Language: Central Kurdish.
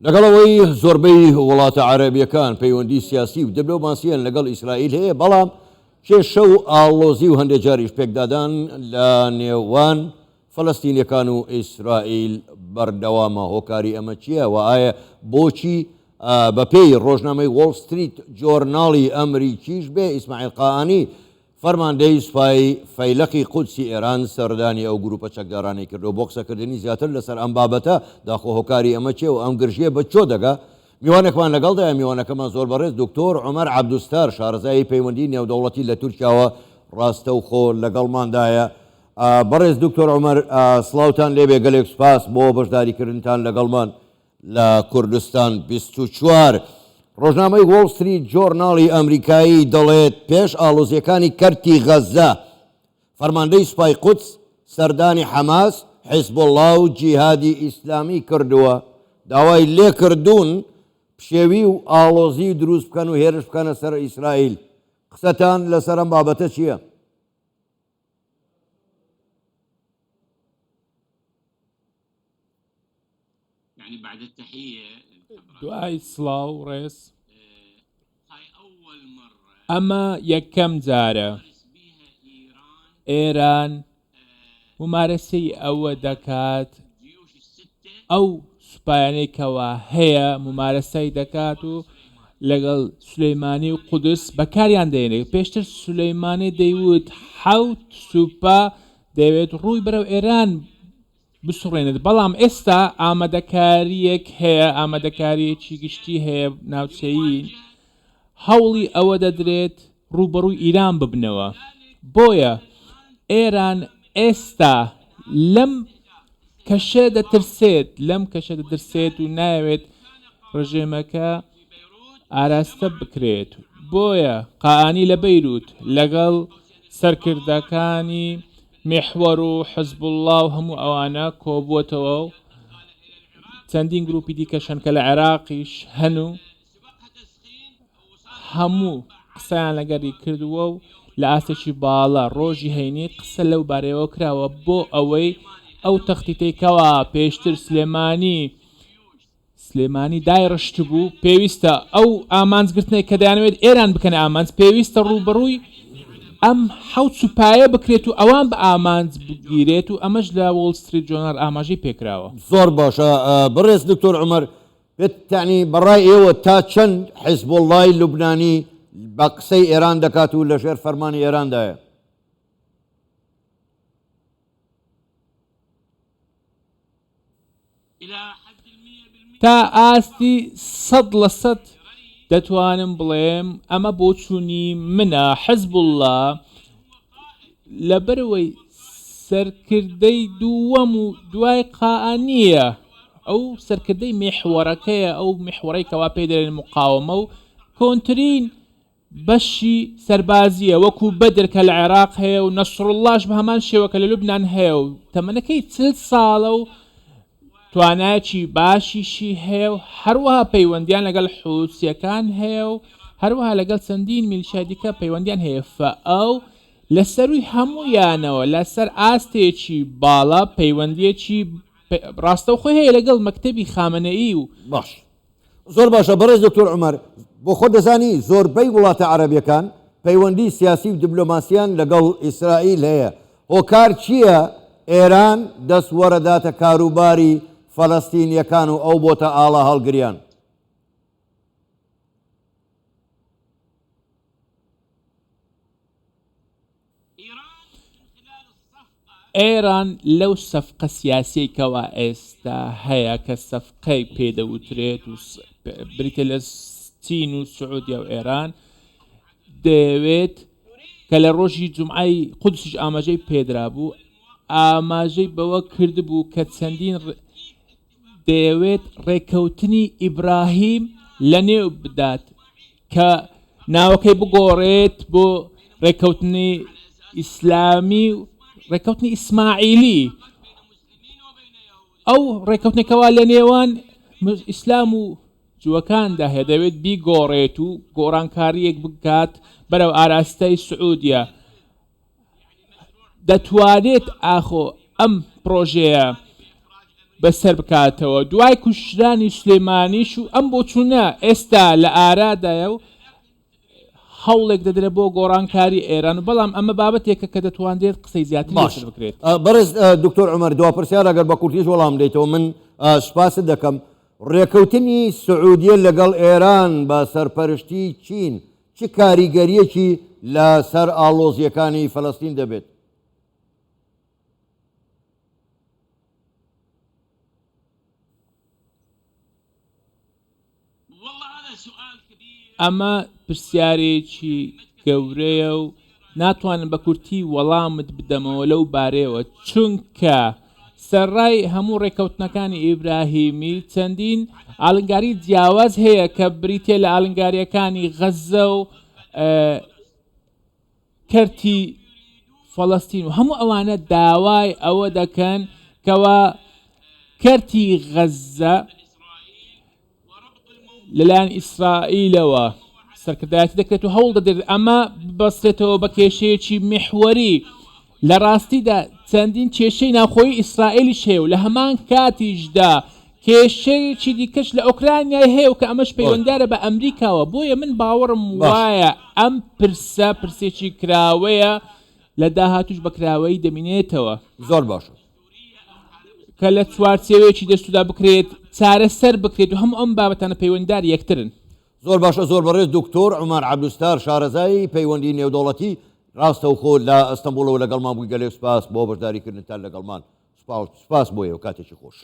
لەگەڵەوەی زۆربەی وڵاتە عەرەبیەکان پەیوەندی سیاسی و دیپلۆماسییان لەگەڵ ئیسرائیل هەیە، بەڵام کێشە و ئاڵۆزی و هەندێک جاریش پێکدادان لە نێوان فەلەستینیەکان و ئیسرائیل بەردەوامە. هۆکاری ئەمە چییە و ئایا بۆچی بەپێی ڕۆژنامەی وۆڵ ستریت جۆرناڵی ئەمریکیش بێ ئیسماعیل قائانی فەرماندەی سوپای فەیلقی قودسی ئێران سەردانی ئەو گروپە چەکدارانی کردو بۆ قسەکردنی زیاتر لەسەر ئەم بابەتە داخۆ هۆکاری ئەمە چێ و ئەم گرژیە بە چۆ دەگا. میوانێکمان لەگەڵدایە، میوانەکەمان زۆر بەڕێز دکتۆر عومەر عەبدوستار شارەزای پەیوەندی نێودەوڵەتی لە تورکیاوە ڕاستە و خۆ لەگەڵماندایە. بەڕێز دکتۆر عومەر سڵاوتان لێبێ، گەلێک سوپاس بۆ بەشداریکردنتان لەگەڵمان لە کوردستان 24. ڕۆژنامەی وۆڵ ستریت جۆرناڵی ئەمریکایی دەڵێت پێش ئاڵۆزیەکانی کەرتی غەزە فەرماندەی سوپای قودس سەردانی حەماس، حیزبوڵڵا و جیهادی ئیسلامی کردووە داوای لێکردوون پشێوی و ئاڵۆزی دروست بکەن و هێرش بکەنە سەر ئیسرائیل. قسەتان لەسەر ئەم بابەتە چییە؟ دوای سڵاو ڕێز، ئەمە یەکەم جارە ئێران ممارەسەی ئەوە دەکات، ئەو سوپایانێکەوە هەیە ممارەسەی دەکات و لەگەڵ سولەیمانی و قودس بەکاریان دێنێت. پێشتر سولەیمانی دەیوت 7 سوپا دەوێت ڕووی بەرەو ئێران بسوڕێنێت، بەڵام ئێستا ئامادەکاریەک هەیە، ئامادەکاریەکی گشتی هەیە ناوچەیی، هەوڵی ئەوە دەدرێت ڕووبەڕووی ئیران ببنەوە. بۆیە ئێران ئێستا لەم کەشە دەترسێت و ناوێت ڕژێمەکە ئاراستە بکرێت. بۆیە قائانی لە بەیروت لەگەڵ سەرکردەکانی مێحوەر و حیزبوڵڵا و هەموو ئەوانە کۆبووەتەوە و چەندین گروپی دیکەشن کە لە عێراقیش هەن و هەموو قسەیان لەگەری کردووە و لە ئاستێکی باڵا ڕۆژی هەینی قسە لەو بارەیەوە کراوە بۆ ئەوەی ئەو تەختیتێکەوە پێشتر سلێمانی دایڕشت بوو، پێویستە ئەو ئامانجگرتنەی کە دەیانەوێت ئێران بکەنە ئامانج، پێویستە ڕووبەڕووی ئەم 7 سوپایە بکرێت و ئەوان بە ئامانج بگیرێت و ئەمەش لە وۆڵ ستریت جۆرنال ئاماژەی پێکراوە. زۆر باشە. بەڕێز دکتۆر عومەر، بێتانی بەڕای ئێوە تا چەند حیزبوڵڵای لوبنانی بە قسەی ئێران دەکات و لەژێر فەرمانی ئێراندایە؟ تا ئاستی 100% دەتوانم بڵێم ئەمە بۆ چوونی منە. حیزبوڵڵا لەبەرەوەی سەرکردەی دووەم و دوای قائانیە، ئەو سەرکردەی مێحوەرەکەیە، ئەو مێحوەرەی کەوا پێ دەڵێن مقاومە و کۆنترین بەشی سەربازیە، وەکو بەدر کە لە عێراق هەیە و نەسڕوڵڵاش بە هەمان شێوەکە لە لوبنان هەیە و تەمەنەکەی 40 ساڵە و توانایەکی باشیشی هەیە و هەروەها پەیوەندیان لەگەڵ حوسیەکان هەیە و هەروەها لەگەڵ چەندین میلیشای دیکە پەیوەندیان هەیە. ئەو لەسەروی هەموویانەوە لەسەر ئاستێکی باڵا پەیوەندیەکی ڕاستەوخۆی هەیە لەگەڵ مەکتەبی خامنەئی و باش. زۆر باشە. بەڕێز دکتۆر عومەر، بۆ خۆ دەزانی زۆربەی وڵاتە عەرەبیەکان پەیوەندی سیاسی و دیپلۆماسیان لەگەڵ ئیسرائیل هەیە. هۆکار چییە ئێران دەستوەرەداتە کاروباری فەلەستینیەکان و ئەو بۆتە ئاڵا هەڵگریان؟ ئێران لەو سەفقە سیاسیەکەوە ئێستا هەیە کە سەفقەی پێدەوترێت و بریتە لە چین و سعودیا و ئێران، دەوێت کە لە ڕۆژی جومعەی قودسیش ئاماژەی پێدرا بوو، ئاماژەی بەوە کردبوو کە چەندین دەیەوێت ڕێکەوتنی ئیبراهیم لە نێو بدات کە ناوەکەی بگۆڕێت بۆ ڕێکەوتنی ئیسلامی و ڕێکەوتنی ئیسماعیلی. ئەو ڕێکەوتنێکەوە لە نێوان ئیسلام و جووەکاندا هەیە، دەوێت بیگۆڕێت و گۆڕانکاریەک بکات بەرەو ئاراستەی سعودیا. دەتوانێت ئاخۆ ئەم پرۆژەیە بەسەر بکاتەوە دوای کوشتانی سلێمانیش و ئەم بۆچوونە ئێستا لە ئارادایە و هەوڵێک دەدرێت بۆ گۆڕانکاری ئێران و بەڵام ئەمە بابەتێکە کە دەتوانرێت قسەی زیاتر لەسەر بکرێت. بەڕێز دکتۆر عومەر دوا پرسیار ئەگەر بە کورتیش وەڵام دەیتەوە من سوپاست دەکەم ڕێکەوتنی سعودیە لەگەڵ ئێران بە سەرپەرشتی چین چ کاریگەریەکی لە سەر ئاڵۆزیەکانی فەلەستین دەبێت؟ ئەمە پرسیارێکی گەورەیە و ناتوانم بە کورتی وەڵامت بدەمەوە لەو بارەیەوە چونکە سەرڕای هەموو ڕێکەوتنەکانی ئیبراهیمی چەندین ئاڵنگاری جیاواز هەیە کە بریتێ لە ئاڵنگاریەکانی غەزە و کەرتی فەڵەستین و هەموو ئەوانە داوای ئەوە دەکەن کەوا کەرتی غەزە لەلایەن ئیسرائیلەوە سەرکردایەتی دەکرێت و هەوڵ دەدرێت ئەمە ببەستێتەوە بە کێشەیەکی میحوەری لە ڕاستیدا چەندین کێشەی ناوخۆیی ئیسرائیلیش هەیە و لە هەمان کاتیشدا کێشەیەکی دیکەش لە ئۆکرانیای هەیە و کە ئەمەش پەیوەنددارە بە ئەمریکاوە بۆیە من باوەڕم وایە ئەم پرسێکی کراوەیە لە داهاتوش بە کراوەی دەمینێتەوە. زۆر باشە کە لە چوارچێوەیەکی دەستودا بکرێت چارەسەر بکرێت و هەموو ئەم بابەتانە پەیوەنددار یەکترن. زۆر باشە زۆر بەڕێز دکتۆر عومەر عەبدولستار شارەزایی پەیوەندی نێودەوڵەتی ڕاستەوخۆ لە ئەستەمبولەوە لەگەڵمان بووی گەلێک سپاس بۆ بەشداریکردنتان لەگەڵمان سپاس بۆیە و کاتێکی خۆش.